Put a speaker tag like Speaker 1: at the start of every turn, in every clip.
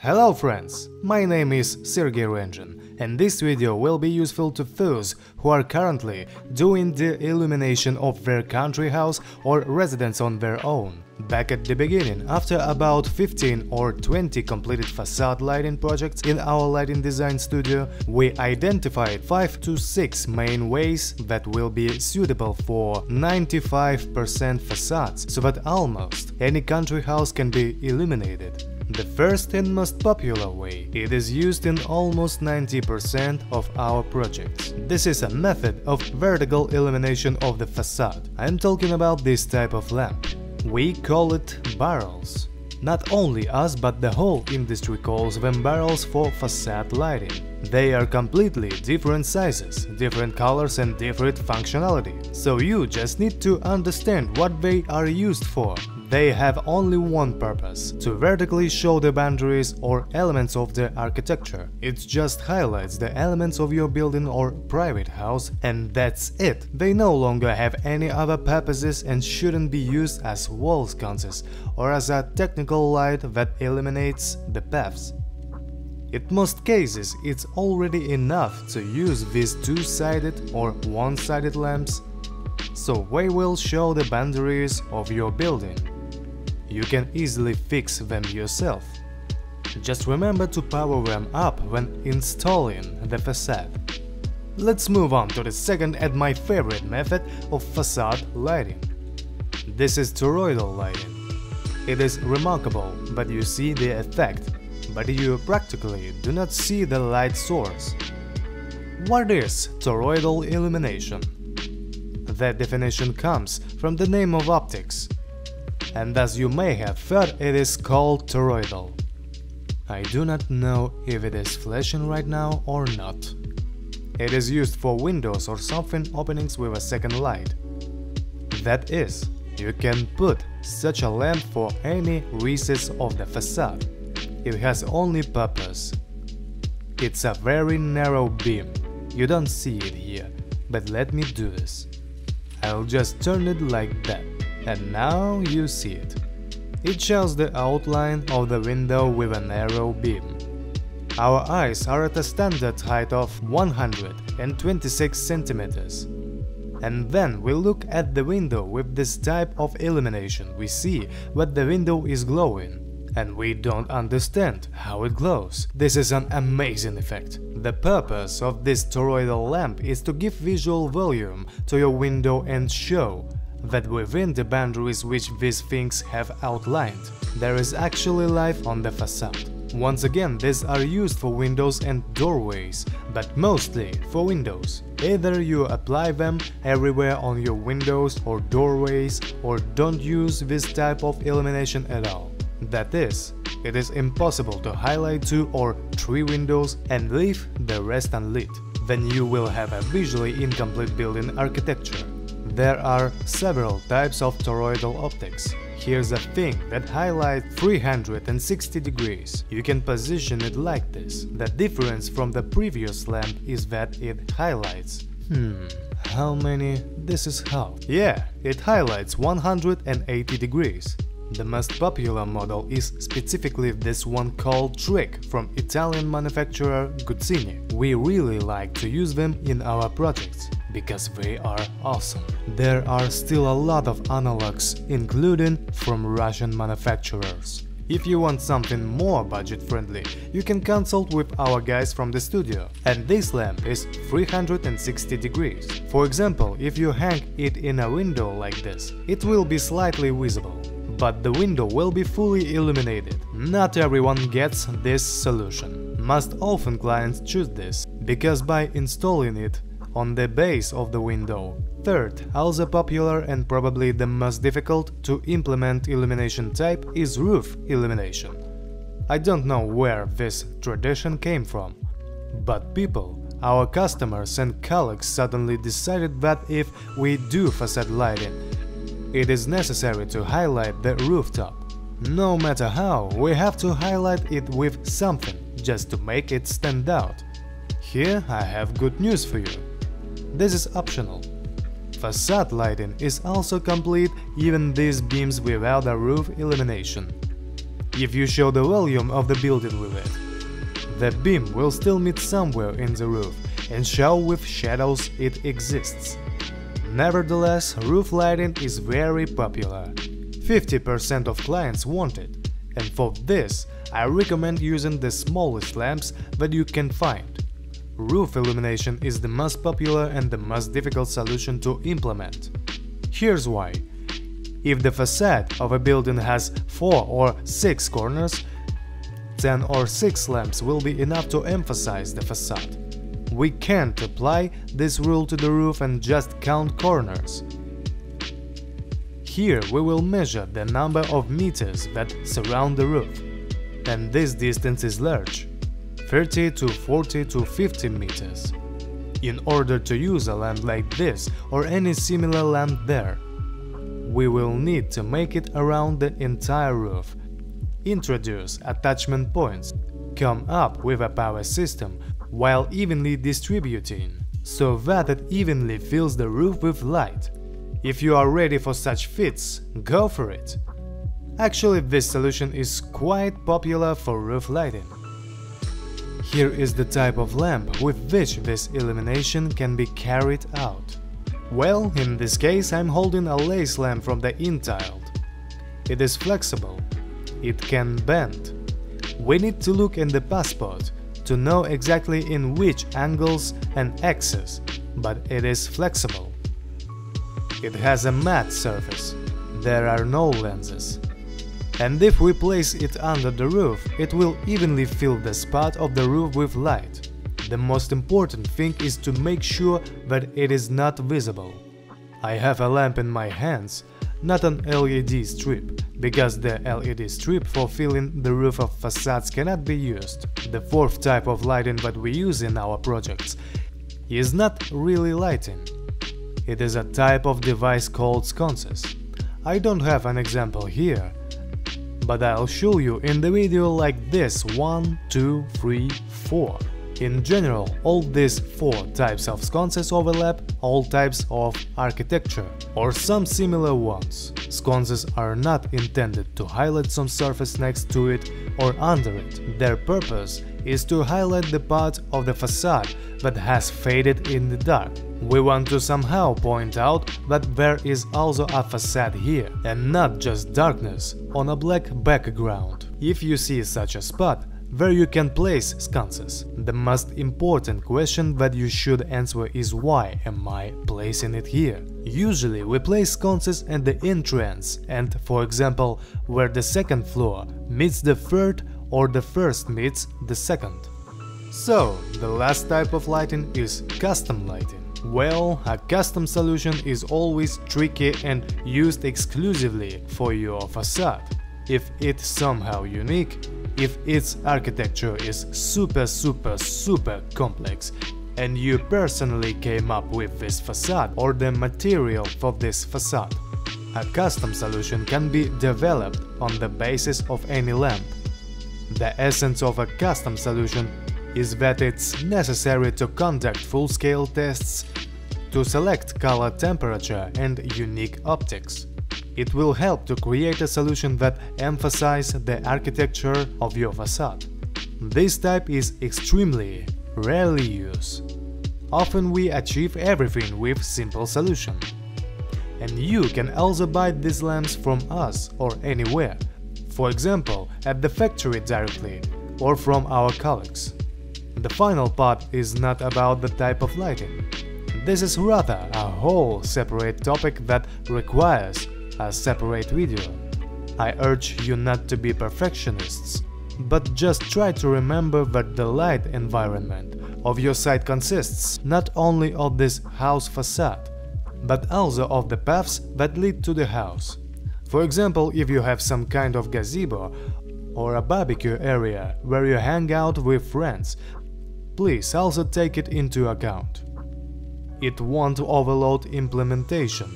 Speaker 1: Hello friends, my name is Sergey Rengin, and this video will be useful to those who are currently doing the illumination of their country house or residence on their own. Back at the beginning, after about 15 or 20 completed facade lighting projects in our lighting design studio, we identified 5 to 6 main ways that will be suitable for 95% facades, so that almost any country house can be illuminated. The first and most popular way, it is used in almost 90% of our projects. This is a method of vertical illumination of the facade. I'm talking about this type of lamp. We call it barrels. Not only us, but the whole industry calls them barrels for facade lighting. They are completely different sizes, different colors and different functionality. So you just need to understand what they are used for. They have only one purpose – to vertically show the boundaries or elements of the architecture. It just highlights the elements of your building or private house, and that's it. They no longer have any other purposes and shouldn't be used as wall sconces or as a technical light that illuminates the paths. In most cases, it's already enough to use these two-sided or one-sided lamps, so they will show the boundaries of your building. You can easily fix them yourself. Just remember to power them up when installing the facade. Let's move on to the second and my favorite method of facade lighting. This is toroidal lighting. It is remarkable, but you see the effect, but you practically do not see the light source. What is toroidal illumination? That definition comes from the name of optics, and as you may have heard, it is called toroidal. I do not know if it is flashing right now or not. It is used for windows or something openings with a second light. That is, you can put such a lamp for any recess of the facade. It has only purpose. It's a very narrow beam. You don't see it here, but let me do this. I'll just turn it like that. And now you see it. It shows the outline of the window with a narrow beam. Our eyes are at a standard height of 126 centimeters. And then we look at the window with this type of illumination. We see that the window is glowing. And we don't understand how it glows. This is an amazing effect. The purpose of this toroidal lamp is to give visual volume to your window and show that within the boundaries which these things have outlined, there is actually life on the facade. Once again, these are used for windows and doorways, but mostly for windows. Either you apply them everywhere on your windows or doorways, or don't use this type of illumination at all. That is, it is impossible to highlight 2 or 3 windows and leave the rest unlit. Then you will have a visually incomplete building architecture. There are several types of toroidal optics. Here's a thing that highlights 360 degrees. You can position it like this. The difference from the previous lamp is that it highlights. How many? This is half. Yeah, it highlights 180 degrees. The most popular model is specifically this one called Trick from Italian manufacturer Guzzini. We really like to use them in our projects, because they are awesome. There are still a lot of analogs, including from Russian manufacturers. If you want something more budget-friendly, you can consult with our guys from the studio. And this lamp is 360 degrees. For example, if you hang it in a window like this, it will be slightly visible, but the window will be fully illuminated. Not everyone gets this solution. Most often clients choose this, because by installing it on the base of the window. Third, also popular and probably the most difficult to implement illumination type is roof illumination. I don't know where this tradition came from, but people, our customers and colleagues suddenly decided that if we do facade lighting, it is necessary to highlight the rooftop. No matter how, we have to highlight it with something, just to make it stand out. Here I have good news for you. This is optional. Facade lighting is also complete, even these beams without a roof illumination. If you show the volume of the building with it, the beam will still meet somewhere in the roof and show with shadows it exists. Nevertheless, roof lighting is very popular. 50% of clients want it, and for this I recommend using the smallest lamps that you can find. Roof illumination is the most popular and the most difficult solution to implement. Here's why. If the facade of a building has 4 or 6 corners, 10 or 6 lamps will be enough to emphasize the facade. We can't apply this rule to the roof and just count corners. Here we will measure the number of meters that surround the roof, and this distance is large, 30 to 40 to 50 meters. In order to use a lamp like this or any similar lamp there, we will need to make it around the entire roof, introduce attachment points, come up with a power system while evenly distributing, so that it evenly fills the roof with light. If you are ready for such feats, go for it. Actually, this solution is quite popular for roof lighting. Here is the type of lamp with which this illumination can be carried out. Well, in this case I'm holding a lace lamp from the intiled. It is flexible. It can bend. We need to look in the passport to know exactly in which angles and axes, but it is flexible. It has a matte surface. There are no lenses. And if we place it under the roof, it will evenly fill the spot of the roof with light. The most important thing is to make sure that it is not visible. I have a lamp in my hands, not an LED strip, because the LED strip for filling the roof of facades cannot be used. The fourth type of lighting that we use in our projects is not really lighting. It is a type of device called sconces. I don't have an example here, but I'll show you in the video like this 1, 2, 3, 4. In general, all these 4 types of sconces overlap all types of architecture, or some similar ones. Sconces are not intended to highlight some surface next to it or under it. Their purpose is to highlight the part of the facade that has faded in the dark. We want to somehow point out that there is also a facade here, and not just darkness on a black background. If you see such a spot where you can place sconces, the most important question that you should answer is why am I placing it here? Usually we place sconces at the entrance and, for example, where the second floor meets the third or the first meets the second. So, the last type of lighting is custom lighting. Well, a custom solution is always tricky and used exclusively for your facade. If it's somehow unique, if its architecture is super complex and you personally came up with this facade or the material for this facade, a custom solution can be developed on the basis of any lamp. The essence of a custom solution is that it's necessary to conduct full-scale tests to select color temperature and unique optics. It will help to create a solution that emphasizes the architecture of your facade. This type is extremely rarely used. Often we achieve everything with simple solution. And you can also buy these lamps from us or anywhere, for example at the factory directly or from our colleagues. The final part is not about the type of lighting. This is rather a whole separate topic that requires a separate video. I urge you not to be perfectionists, but just try to remember that the light environment of your site consists not only of this house facade, but also of the paths that lead to the house. For example, if you have some kind of gazebo or a barbecue area where you hang out with friends, please also take it into account. It won't overload implementation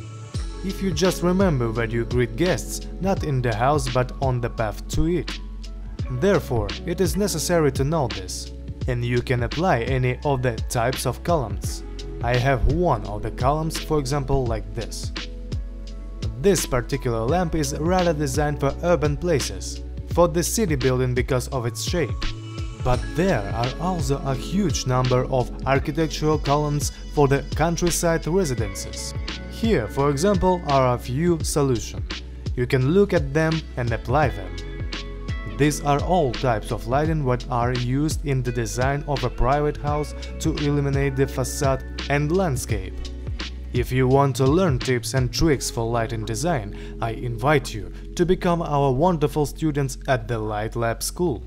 Speaker 1: if you just remember that you greet guests not in the house but on the path to it. Therefore, it is necessary to know this, and you can apply any of the types of columns. I have one of the columns, for example, like this. This particular lamp is rather designed for urban places. for the city building because of its shape. But there are also a huge number of architectural columns for the countryside residences. Here, for example, are a few solutions. You can look at them and apply them. These are all types of lighting that are used in the design of a private house to illuminate the facade and landscape. If you want to learn tips and tricks for lighting design, I invite you to become our wonderful students at the Light Lab School.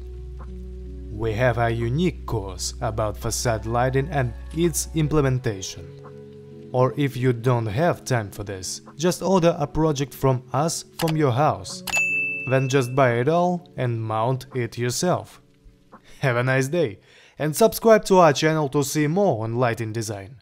Speaker 1: We have a unique course about facade lighting and its implementation. Or if you don't have time for this, just order a project from us from your house. Then just buy it all and mount it yourself. Have a nice day and subscribe to our channel to see more on lighting design.